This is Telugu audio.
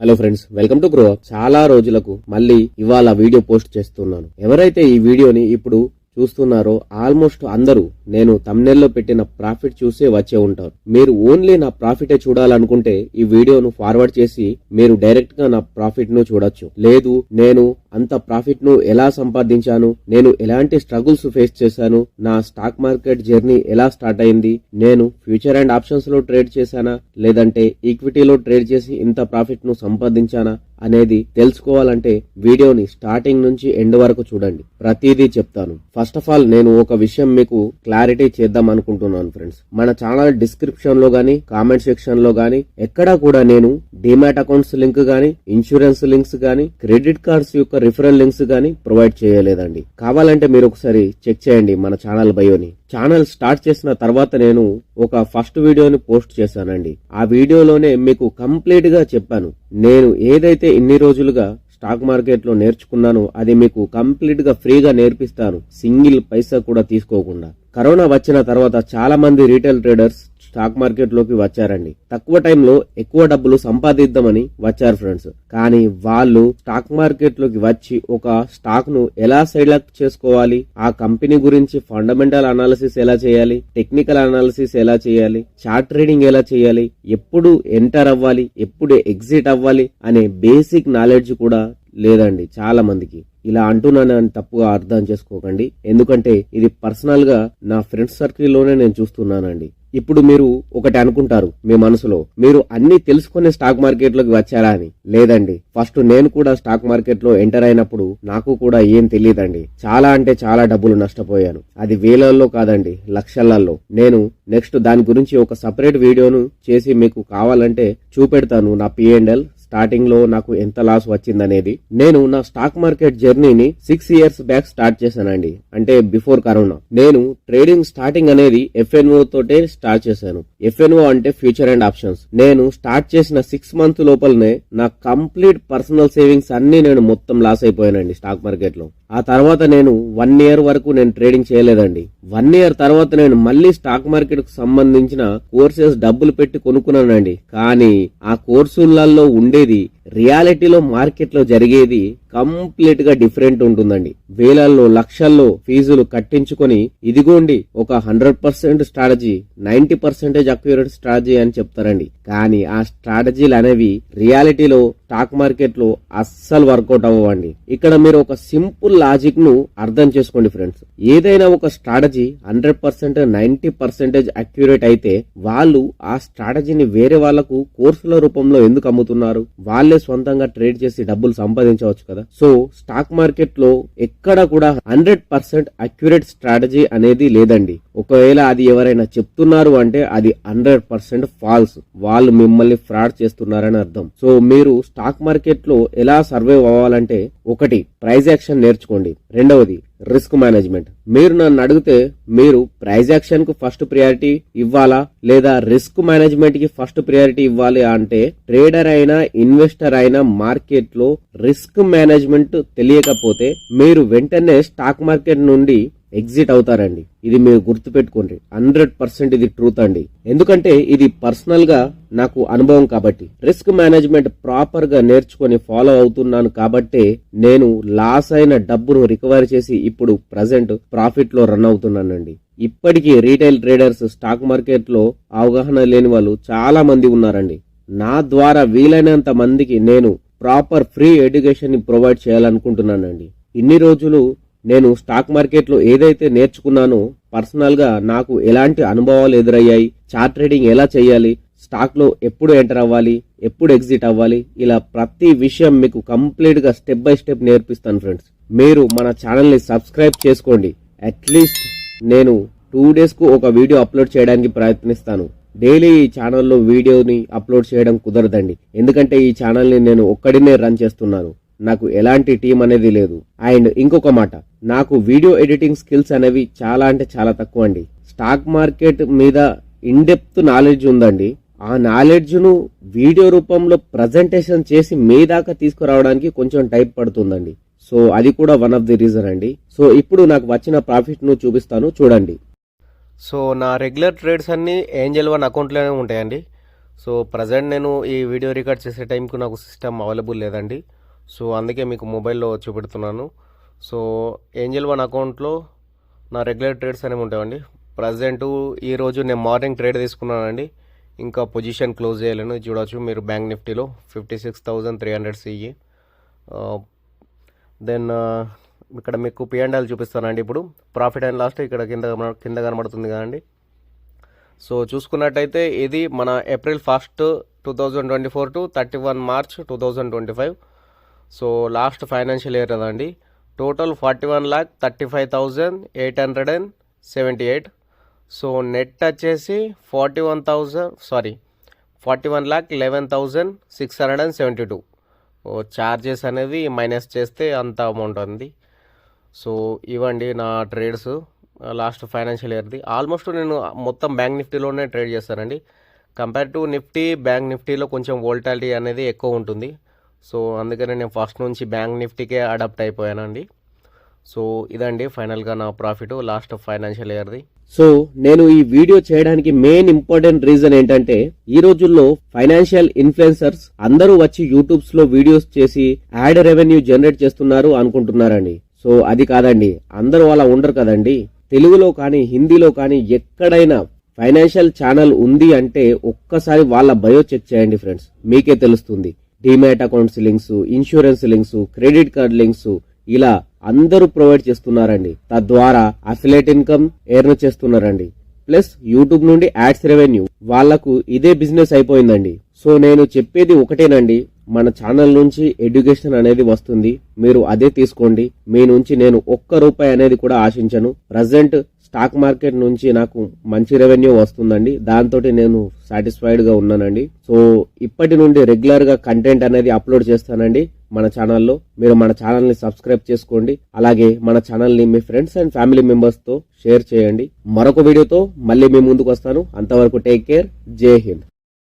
Hello friends, welcome to grow up. చాలా రోజులకు మళ్ళీ ఇవాళ వీడియో పోస్ట్ చేస్తున్నాను. ఎవరైతే ఈ వీడియోని ఇప్పుడు చూస్తున్నారో ఆల్మోస్ట్ అందరూ నేను thumbnail లో పెట్టిన ప్రాఫిట్ చూసే వచ్చే ఉంటారు. మీరు ఓన్లీ నా ప్రాఫిటే చూడాలనుకుంటే ఈ వీడియోను ఫార్వర్డ్ చేసి మీరు డైరెక్ట్ గా నా ప్రాఫిట్ ను చూడొచ్చు. లేదు, నేను అంత ప్రాఫిట్ ను ఎలా సంపాదించాను, నేను ఎలాంటి స్ట్రగుల్స్ ఫేస్ చేశాను, నా స్టాక్ మార్కెట్ జర్నీ ఎలా స్టార్ట్ అయింది, నేను ఫ్యూచర్ అండ్ ఆప్షన్స్ లో ట్రేడ్ చేశానా లేదంటే ఈక్విటీలో ట్రేడ్ చేసి ఇంత ప్రాఫిట్ ను సంపాదించానా అనేది తెలుసుకోవాలంటే వీడియోని స్టార్టింగ్ నుంచి ఎండ్ వరకు చూడండి. ప్రతిదీ చెప్తాను. ఫస్ట్ ఆఫ్ ఆల్ నేను ఒక విషయం మీకు క్లారిటీ చేద్దాం అనుకుంటున్నాను ఫ్రెండ్స్. మన ఛానల్ డిస్క్రిప్షన్ లో గానీ కామెంట్ సెక్షన్ లో గానీ ఎక్కడా కూడా నేను డిమాట్ అకౌంట్స్ లింక్ గానీ ఇన్సూరెన్స్ లింక్స్ గానీ క్రెడిట్ కార్డ్స్ యొక్క రిఫరల్ లింక్స్ గానీ ప్రొవైడ్ చేయలేదండి. కావాలంటే మీరు ఒకసారి చెక్ చేయండి మన ఛానల్ బయోని. ఛానల్ స్టార్ట్ చేసిన తర్వాత నేను ఒక ఫస్ట్ వీడియోని పోస్ట్ చేశానండి. ఆ వీడియోలోనే మీకు కంప్లీట్ గా చెప్పాను, నేను ఏదైతే ఇన్ని రోజులుగా స్టాక్ మార్కెట్ లో నేర్చుకున్నాను అది మీకు కంప్లీట్ గా ఫ్రీగా నేర్పిస్తాను, సింగిల్ పైసా కూడా తీసుకోకుండా. కరోనా వచ్చిన తర్వాత చాలా మంది రీటైల్ ట్రేడర్స్ స్టాక్ మార్కెట్ లోకి వచ్చారండి. తక్కువ టైంలో ఎక్కువ డబ్బులు సంపాదిద్దామని వచ్చారు ఫ్రెండ్స్. కానీ వాళ్ళు స్టాక్ మార్కెట్ లోకి వచ్చి ఒక స్టాక్ ను ఎలా సెలెక్ట్ చేసుకోవాలి, ఆ కంపెనీ గురించి ఫండమెంటల్ అనాలిసిస్ ఎలా చేయాలి, టెక్నికల్ అనాలిసిస్ ఎలా చేయాలి, చార్ట్ ట్రేడింగ్ ఎలా చేయాలి, ఎప్పుడు ఎంటర్ అవ్వాలి, ఎప్పుడు ఎగ్జిట్ అవ్వాలి అనే బేసిక్ నాలెడ్జ్ కూడా లేదండి చాలా మందికి. ఇలా అంటున్నానని తప్పుగా అర్థం చేసుకోకండి, ఎందుకంటే ఇది పర్సనల్ గా నా ఫ్రెండ్స్ సర్కిల్ లోనే నేను చూస్తున్నానండి. ఇప్పుడు మీరు ఒకటి అనుకుంటారు మీ మనసులో, మీరు అన్ని తెలుసుకునే స్టాక్ మార్కెట్ లోకి వచ్చారా అని. లేదండి, ఫస్ట్ నేను కూడా స్టాక్ మార్కెట్ లో ఎంటర్ అయినప్పుడు నాకు కూడా ఏం తెలియదండి. చాలా అంటే చాలా డబ్బులు నష్టపోయాను. అది వేలల్లో కాదండి, లక్షలలో. నేను నెక్స్ట్ దాని గురించి ఒక సపరేట్ వీడియోను చేసి మీకు కావాలంటే చూపెడతాను. నా P&L స్టార్టింగ్ లో నాకు ఎంత లాస్ వచ్చిందనేది. నేను నా స్టాక్ మార్కెట్ జర్నీని 6 years బ్యాక్ స్టార్ట్ చేశానండి, అంటే బిఫోర్ కరోనా. నేను ట్రేడింగ్ స్టార్టింగ్ అనేది FNO తోటే స్టార్ట్ చేశాను. FNO అంటే ఫ్యూచర్ అండ్ ఆప్షన్స్. నేను స్టార్ట్ చేసిన 6 months లోపలనే నా కంప్లీట్ పర్సనల్ సేవింగ్స్ అన్ని నేను మొత్తం లాస్ అయిపోయానండి స్టాక్ మార్కెట్ లో. ఆ తర్వాత నేను 1 year వరకు నేను ట్రేడింగ్ చేయలేదండి. 1 year తర్వాత నేను మళ్ళీ స్టాక్ మార్కెట్ కు సంబంధించిన కోర్సెస్ డబ్బులు పెట్టి కొనుక్కున్నానండి. కానీ ఆ కోర్సులలో ఉండేది రియాలిటీలో మార్కెట్ లో జరిగేది కంప్లీట్ గా డిఫరెంట్ ఉంటుందండి. వేలల్లో లక్షల్లో ఫీజులు కట్టించుకొని ఇదిగోండి ఒక 100% స్ట్రాటజీ, 90% అక్యురేట్ స్ట్రాటజీ అని చెప్తారండి. కానీ ఆ స్ట్రాటజీలు అనేవి రియాలిటీలో స్టాక్ మార్కెట్ లో అస్సలు వర్కౌట్ అవ్వండి. ఇక్కడ మీరు ఒక సింపుల్ లాజిక్ ను అర్థం చేసుకోండి ఫ్రెండ్స్. ఏదైనా ఒక స్ట్రాటజీ 100% 90% అక్యురేట్ అయితే వాళ్ళు ఆ స్ట్రాటజీని వేరే వాళ్లకు కోర్సుల రూపంలో ఎందుకు అమ్ముతున్నారు? వాళ్ళే స్వంతంగా ట్రేడ్ చేసి డబ్బులు సంపాదించవచ్చు కదా. సో స్టాక్ మార్కెట్ లో ఎక్కడ కూడా 100% అక్యురేట్ స్ట్రాటజీ అనేది లేదండి. ఒకవేళ అది ఎవరైనా చెప్తున్నారు అంటే అది 100% ఫాల్స్. వాళ్ళు మిమ్మల్ని ఫ్రాడ్ చేస్తున్నారని అర్థం. సో మీరు స్టాక్ మార్కెట్ లో ఎలా సర్వైవ్ అవ్వాలంటే, ఒకటి ప్రైస్ యాక్షన్ నేర్చుకోండి, రెండవది రిస్క్ మేనేజ్మెంట్. మీరు నన్ను అడిగితే మీరు ప్రైస్ యాక్షన్ కు ఫస్ట్ ప్రియారిటీ ఇవ్వాలా లేదా రిస్క్ మేనేజ్మెంట్ కి ఫస్ట్ ప్రియారిటీ ఇవ్వాలి అంటే, ట్రేడర్ అయినా ఇన్వెస్టర్ అయినా మార్కెట్ లో రిస్క్ మేనేజ్మెంట్ తెలియకపోతే మీరు వెంటనే స్టాక్ మార్కెట్ నుండి ఎగ్జిట్ అవుతారండి. ఇది మీరు గుర్తుపెట్టుకోండి. 100% ఇది ట్రూత్ అండి. ఎందుకంటే ఇది పర్సనల్ గా నాకు అనుభవం కాబట్టి. రిస్క్ మేనేజ్మెంట్ ప్రాపర్ గా నేర్చుకొని ఫాలో అవుతున్నాను కాబట్టి నేను లాస్ అయిన డబ్బును రికవర్ చేసి ఇప్పుడు ప్రజెంట్ ప్రాఫిట్ లో రన్ అవుతున్నానండి. ఇప్పటికీ రీటైల్ ట్రేడర్స్ స్టాక్ మార్కెట్ లో అవగాహన లేని వాళ్ళు చాలా మంది ఉన్నారండి. నా ద్వారా వీలైనంత మందికి నేను ప్రాపర్ ఫ్రీ ఎడ్యుకేషన్ ని ప్రొవైడ్ చేయాలనుకుంటున్నానండి. ఇన్ని రోజులు నేను స్టాక్ మార్కెట్ లో ఏదైతే నేర్చుకున్నానో, పర్సనల్ గా నాకు ఎలాంటి అనుభవాలు ఎదురయ్యాయి, చార్ట్ ట్రేడింగ్ ఎలా చేయాలి, స్టాక్ లో ఎప్పుడు ఎంటర్ అవ్వాలి, ఎప్పుడు ఎగ్జిట్ అవ్వాలి, ఇలా ప్రతి విషయం మీకు కంప్లీట్ గా స్టెప్ బై స్టెప్ నేర్పిస్తాను ఫ్రెండ్స్. మీరు మన ఛానల్ ని సబ్స్క్రైబ్ చేసుకోండి. అట్లీస్ట్ నేను 2 days కు ఒక వీడియో అప్లోడ్ చేయడానికి ప్రయత్నిస్తాను. డైలీ ఈ ఛానల్లో వీడియోని అప్లోడ్ చేయడం కుదరదండి, ఎందుకంటే ఈ ఛానల్ ని నేను ఒక్కడినే రన్ చేస్తున్నాను. నాకు ఎలాంటి టీం అనేది లేదు. అండ్ ఇంకొక మాట, నాకు వీడియో ఎడిటింగ్ స్కిల్స్ అనేవి చాలా అంటే చాలా తక్కువ అండి. స్టాక్ మార్కెట్ మీద ఇన్ డెప్త్ నాలెడ్జ్ ఉందండి. ఆ నాలెడ్జ్ ను వీడియో రూపంలో ప్రజెంటేషన్ చేసి మీ దాకా తీసుకురావడానికి కొంచెం టైం పడుతుందండి. సో అది కూడా వన్ ఆఫ్ ది రీజన్ అండి. సో ఇప్పుడు నాకు వచ్చిన ప్రాఫిట్ ను చూపిస్తాను, చూడండి. సో నా రెగ్యులర్ ట్రేడ్స్ అన్ని ఏంజెల్ 1 అకౌంట్లోనే ఉంటాయండి. సో ప్రజెంట్ నేను ఈ వీడియో రికార్డ్ చేసే టైంకు నాకు సిస్టమ్ అవైలబుల్ లేదండి. సో అందుకే మీకు మొబైల్లో చూపెడుతున్నాను. సో ఏంజల్ వన్ అకౌంట్లో నా రెగ్యులర్ ట్రేడ్స్ అనేవి ఉంటాయండి. ప్రజెంట్ ఈరోజు నేను మార్నింగ్ ట్రేడ్ తీసుకున్నానండి. ఇంకా పొజిషన్ క్లోజ్ చేయలేను. చూడవచ్చు మీరు బ్యాంక్ నిఫ్టీలో 56,300 సిఈ. దెన్ ఇక్కడ మీకు P&L చూపిస్తానండి. ఇప్పుడు ప్రాఫిట్ అండ్ లాస్ట్ ఇక్కడ కింద కనబడుతుంది కదండి. సో చూసుకున్నట్టయితే ఇది మన April 1, 2024 to 31 March 2025. So last financial year కదండి. టోటల్ 41,35,878. సో నెట్ వచ్చేసి 41,11,672. చార్జెస్ అనేది మైనస్ చేస్తే అంత అమౌంట్ ఉంది. సో ఇవ్వండి నా ట్రేడ్స్ లాస్ట్ ఫైనాన్షియల్ ఇయర్ది. ఆల్మోస్ట్ నేను మొత్తం బ్యాంక్ నిఫ్టీలోనే ట్రేడ్ చేస్తానండి. కంపేర్ టు నిఫ్టీ, బ్యాంక్ నిఫ్టీలో కొంచెం వోల్టాలిటీ అనేది ఎక్కువ ఉంటుంది. సో అందుకనే నేను ఫస్ట్ నుంచి బ్యాంక్ నిఫ్టీకే అడాప్ట్ అయిపోయానండి. సో ఇదండి ఫైనల్గా నా ప్రాఫిట్ లాస్ట్ ఫైనాన్షియల్ ఇయర్ది. సో నేను ఈ వీడియో చేయడానికి మెయిన్ ఇంపార్టెంట్ రీజన్ ఏంటంటే ఈ రోజుల్లో ఫైనాన్షియల్ ఇన్ఫ్లుయెన్సర్స్ అందరూ వచ్చి యూట్యూబ్స్ లో వీడియోస్ చేసి యాడ్ రెవెన్యూ జనరేట్ చేస్తున్నారు అనుకుంటున్నారండి. సో అది కాదండి, అందరూ అలా ఉండరు కదండి. తెలుగులో కానీ హిందీలో కానీ ఎక్కడైనా ఫైనాన్షియల్ ఛానల్ ఉంది అంటే ఒక్కసారి వాళ్ళ బయో చెక్ చేయండి ఫ్రెండ్స్, మీకే తెలుస్తుంది. Demat accounts links, insurance links, credit card links ఇలా అందరూ ప్రొవైడ్ చేస్తున్నారండి. తద్వారా అఫిలియేట్ ఇన్కమ్ ఎర్న్ చేస్తున్నారండి. ప్లస్ యూట్యూబ్ నుండి యాడ్స్ రెవెన్యూ వాళ్లకు ఇదే బిజినెస్ అయిపోయిందండి. సో నేను చెప్పేది ఒకటేనండి, మన ఛానల్ నుంచి ఎడ్యుకేషన్ అనేది వస్తుంది, మీరు అదే తీసుకోండి. మీ నుంచి నేను ₹1 అనేది కూడా ఆశించను. ప్రజెంట్ స్టాక్ మార్కెట్ నుంచి నాకు మంచి రెవెన్యూ వస్తుందండి, దాంతో నేను సాటిస్ఫైడ్ గా ఉన్నానండి. సో ఇప్పటి నుండి రెగ్యులర్ గా కంటెంట్ అనేది అప్లోడ్ చేస్తానండి మన ఛానల్లో. మీరు మన ఛానల్ ని సబ్స్క్రైబ్ చేసుకోండి. అలాగే మన ఛానల్ ని మీ ఫ్రెండ్స్ అండ్ ఫ్యామిలీ మెంబర్స్ తో షేర్ చేయండి. మరొక వీడియోతో మళ్ళీ మీ ముందుకు వస్తాను. అంతవరకు టేక్ కేర్. జై హింద్.